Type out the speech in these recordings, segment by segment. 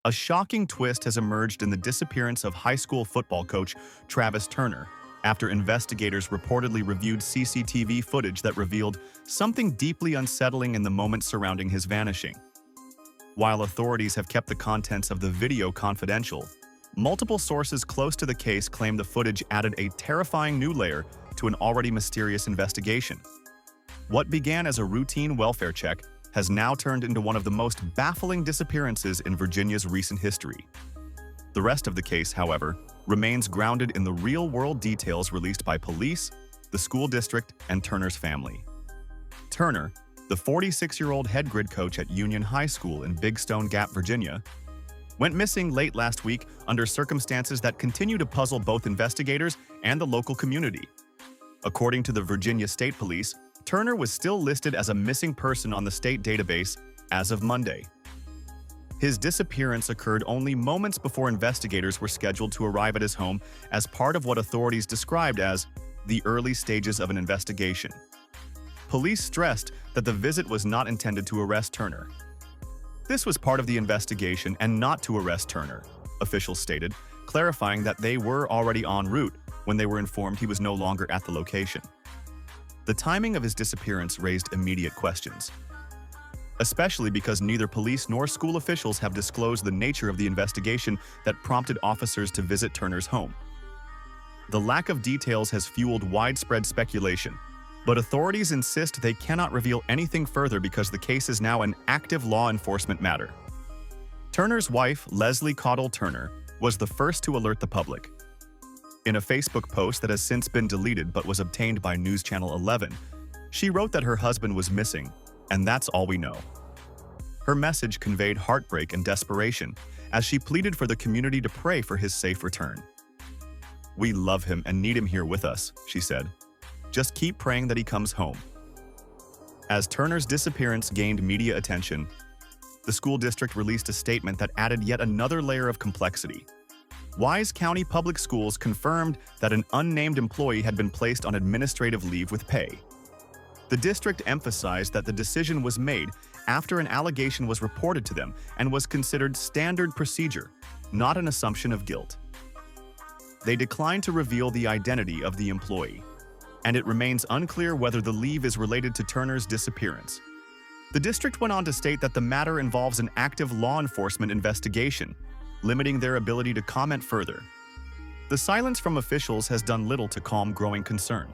A shocking twist has emerged in the disappearance of high school football coach Travis Turner after investigators reportedly reviewed CCTV footage that revealed something deeply unsettling in the moments surrounding his vanishing. While authorities have kept the contents of the video confidential, multiple sources close to the case claim the footage added a terrifying new layer to an already mysterious investigation. What began as a routine welfare check has now turned into one of the most baffling disappearances in Virginia's recent history. The rest of the case, however, remains grounded in the real-world details released by police, the school district, and Turner's family. Turner, the 46-year-old head grid coach at Union High School in Big Stone Gap, Virginia, went missing late last week under circumstances that continue to puzzle both investigators and the local community. According to the Virginia State Police, Turner was still listed as a missing person on the state database as of Monday. His disappearance occurred only moments before investigators were scheduled to arrive at his home as part of what authorities described as the early stages of an investigation. Police stressed that the visit was not intended to arrest Turner. This was part of the investigation and not to arrest Turner, officials stated, clarifying that they were already en route when they were informed he was no longer at the location. The timing of his disappearance raised immediate questions, especially because neither police nor school officials have disclosed the nature of the investigation that prompted officers to visit Turner's home. The lack of details has fueled widespread speculation, but authorities insist they cannot reveal anything further because the case is now an active law enforcement matter. Turner's wife, Leslie Caudill Turner, was the first to alert the public. In a Facebook post that has since been deleted but was obtained by News Channel 11, she wrote that her husband was missing, and that's all we know. Her message conveyed heartbreak and desperation as she pleaded for the community to pray for his safe return. "We love him and need him here with us," she said. "Just keep praying that he comes home." As Turner's disappearance gained media attention, the school district released a statement that added yet another layer of complexity. Wise County Public Schools confirmed that an unnamed employee had been placed on administrative leave with pay. The district emphasized that the decision was made after an allegation was reported to them and was considered standard procedure, not an assumption of guilt. They declined to reveal the identity of the employee, and it remains unclear whether the leave is related to Turner's disappearance. The district went on to state that the matter involves an active law enforcement investigation, limiting their ability to comment further. The silence from officials has done little to calm growing concern.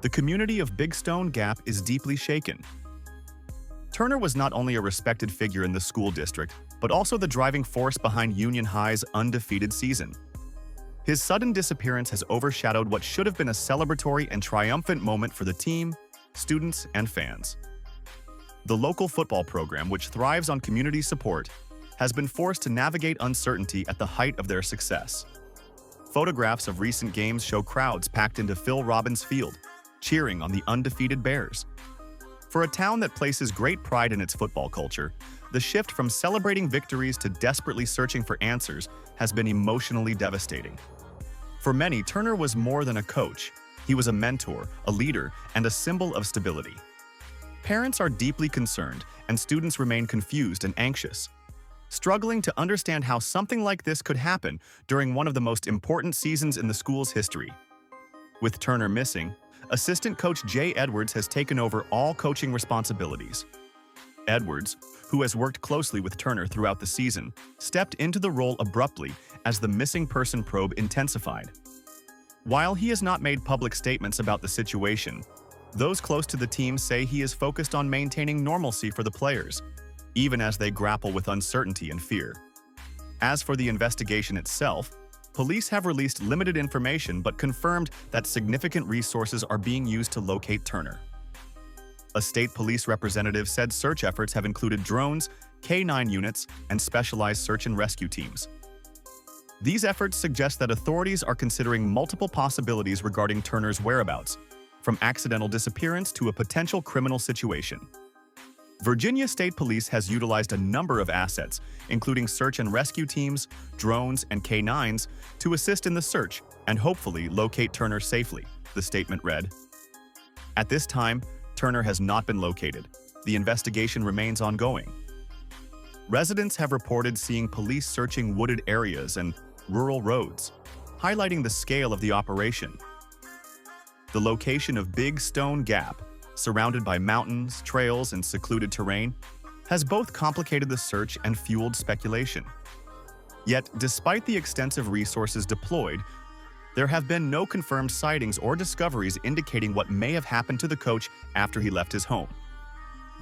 The community of Big Stone Gap is deeply shaken. Turner was not only a respected figure in the school district, but also the driving force behind Union High's undefeated season. His sudden disappearance has overshadowed what should have been a celebratory and triumphant moment for the team, students, and fans. The local football program, which thrives on community support, has been forced to navigate uncertainty at the height of their success. Photographs of recent games show crowds packed into Phil Robbins Field, cheering on the undefeated Bears. For a town that places great pride in its football culture, the shift from celebrating victories to desperately searching for answers has been emotionally devastating. For many, Turner was more than a coach. He was a mentor, a leader, and a symbol of stability. Parents are deeply concerned, and students remain confused and anxious, struggling to understand how something like this could happen during one of the most important seasons in the school's history. With Turner missing, assistant coach Jay Edwards has taken over all coaching responsibilities. Edwards, who has worked closely with Turner throughout the season, stepped into the role abruptly as the missing person probe intensified. While he has not made public statements about the situation, those close to the team say he is focused on maintaining normalcy for the players, even as they grapple with uncertainty and fear. As for the investigation itself, police have released limited information but confirmed that significant resources are being used to locate Turner. A state police representative said search efforts have included drones, K-9 units, and specialized search and rescue teams. These efforts suggest that authorities are considering multiple possibilities regarding Turner's whereabouts, from accidental disappearance to a potential criminal situation. Virginia State Police has utilized a number of assets, including search and rescue teams, drones, and K-9s, to assist in the search and hopefully locate Turner safely, the statement read. At this time, Turner has not been located. The investigation remains ongoing. Residents have reported seeing police searching wooded areas and rural roads, highlighting the scale of the operation. The location of Big Stone Gap, surrounded by mountains, trails, and secluded terrain, has both complicated the search and fueled speculation. Yet, despite the extensive resources deployed, there have been no confirmed sightings or discoveries indicating what may have happened to the coach after he left his home.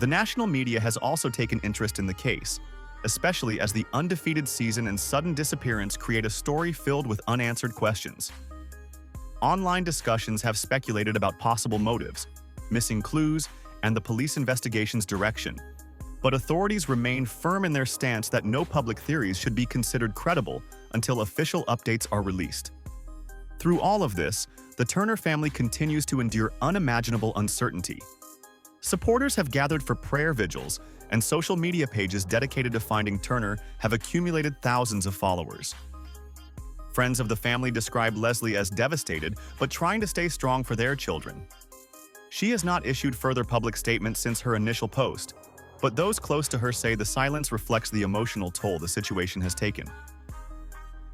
The national media has also taken interest in the case, especially as the undefeated season and sudden disappearance create a story filled with unanswered questions. Online discussions have speculated about possible motives, missing clues, and the police investigation's direction. But authorities remain firm in their stance that no public theories should be considered credible until official updates are released. Through all of this, the Turner family continues to endure unimaginable uncertainty. Supporters have gathered for prayer vigils, and social media pages dedicated to finding Turner have accumulated thousands of followers. Friends of the family describe Leslie as devastated but trying to stay strong for their children. She has not issued further public statements since her initial post, but those close to her say the silence reflects the emotional toll the situation has taken.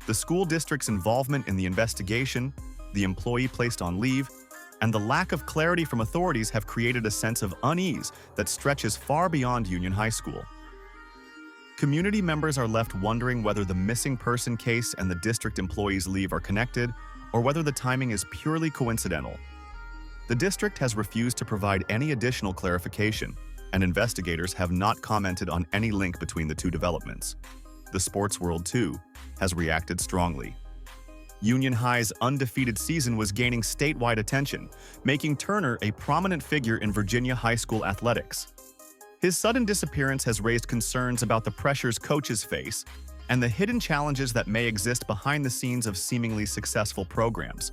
The school district's involvement in the investigation, the employee placed on leave, and the lack of clarity from authorities have created a sense of unease that stretches far beyond Union High School. Community members are left wondering whether the missing person case and the district employee's leave are connected, or whether the timing is purely coincidental. The district has refused to provide any additional clarification, and investigators have not commented on any link between the two developments. The sports world, too, has reacted strongly. Union High's undefeated season was gaining statewide attention, making Turner a prominent figure in Virginia high school athletics. His sudden disappearance has raised concerns about the pressures coaches face and the hidden challenges that may exist behind the scenes of seemingly successful programs.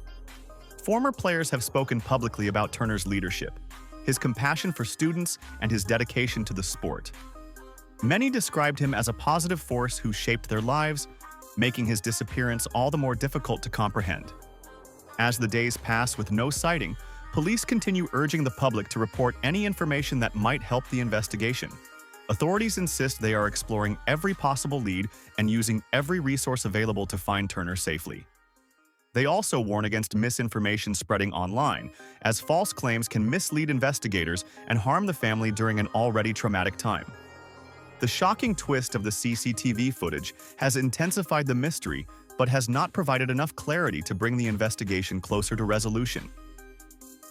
Former players have spoken publicly about Turner's leadership, his compassion for students, and his dedication to the sport. Many described him as a positive force who shaped their lives, making his disappearance all the more difficult to comprehend. As the days pass with no sighting, police continue urging the public to report any information that might help the investigation. Authorities insist they are exploring every possible lead and using every resource available to find Turner safely. They also warn against misinformation spreading online, as false claims can mislead investigators and harm the family during an already traumatic time. The shocking twist of the CCTV footage has intensified the mystery, but has not provided enough clarity to bring the investigation closer to resolution.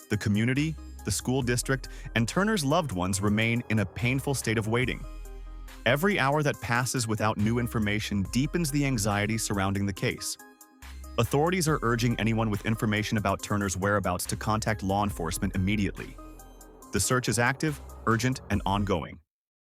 The community, the school district, and Turner's loved ones remain in a painful state of waiting. Every hour that passes without new information deepens the anxiety surrounding the case. Authorities are urging anyone with information about Turner's whereabouts to contact law enforcement immediately. The search is active, urgent, and ongoing.